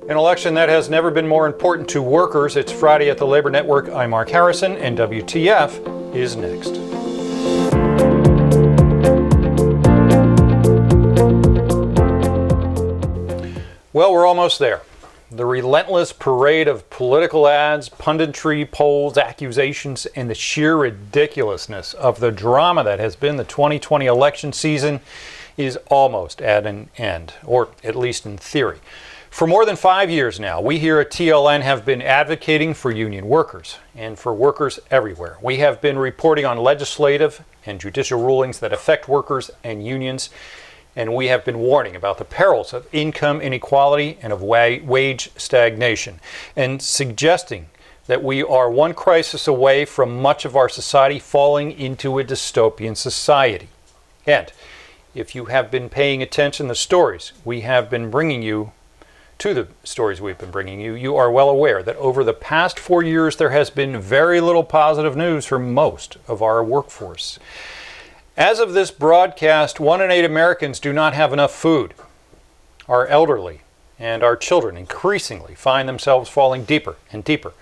An election that has never been more important to workers. It's Friday at the Labor Network. I'm Mark Harrison, and WTF is next. Well, we're almost there. The relentless parade of political ads, punditry, polls, accusations, and the sheer ridiculousness of the drama that has been the 2020 election season is almost at an end, or at least in theory. For more than 5 years now, we here at TLN have been advocating for union workers and for workers everywhere. We have been reporting on legislative and judicial rulings that affect workers and unions, and we have been warning about the perils of income inequality and of wage stagnation, and suggesting that we are one crisis away from much of our society falling into a dystopian society. And if you have been paying attention to the stories we have been bringing you, you are well aware that over the past 4 years there has been very little positive news for most of our workforce. As of this broadcast, 1 in 8 Americans do not have enough food. Our elderly and our children increasingly find themselves falling deeper and deeper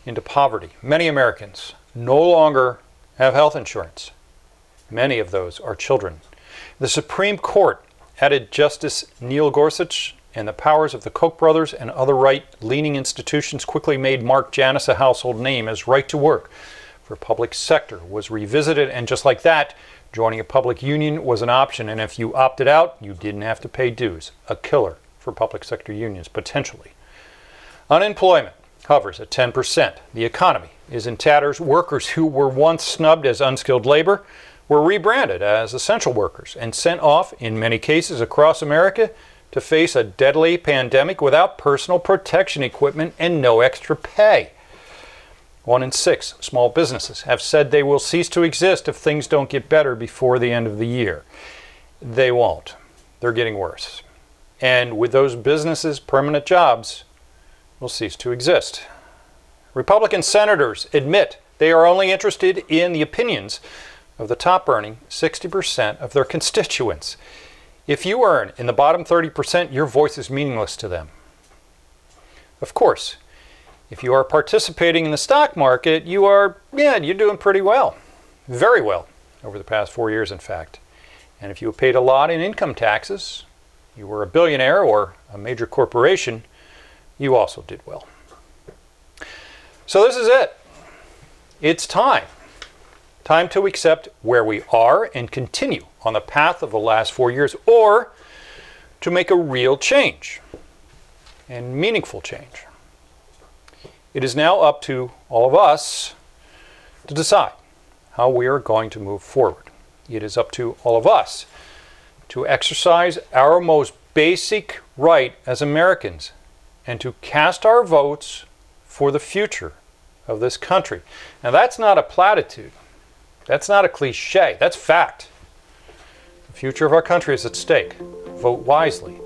into poverty. Many Americans no longer have health insurance. Many of those are children. The Supreme Court added Justice Neil Gorsuch, and the powers of the Koch brothers and other right-leaning institutions quickly made Mark Janus a household name as right to work for public sector was revisited, and just like that, joining a public union was an option, and if you opted out, you didn't have to pay dues. A killer for public sector unions, potentially. Unemployment hovers at 10%. The economy is in tatters. Workers who were once snubbed as unskilled labor were rebranded as essential workers and sent off, in many cases across America, to face a deadly pandemic without personal protection equipment and no extra pay. 1 in 6 small businesses have said they will cease to exist if things don't get better before the end of the year. They won't. They're getting worse. And with those businesses, permanent jobs will cease to exist. Republican senators admit they are only interested in the opinions of the top earning 60% of their constituents. If you earn in the bottom 30%, your voice is meaningless to them. Of course, if you are participating in the stock market, you're doing pretty well. Very well over the past 4 years, in fact. And if you have paid a lot in income taxes, you were a billionaire or a major corporation, you also did well. So this is it. It's time. Time to accept where we are and continue on the path of the last 4 years, or to make a real change and meaningful change. It is now up to all of us to decide how we are going to move forward. It is up to all of us to exercise our most basic right as Americans and to cast our votes for the future of this country. Now, that's not a platitude. That's not a cliche. That's fact. The future of our country is at stake. Vote wisely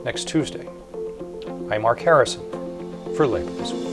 next Tuesday. I'm Mark Harrison for Labor This Week.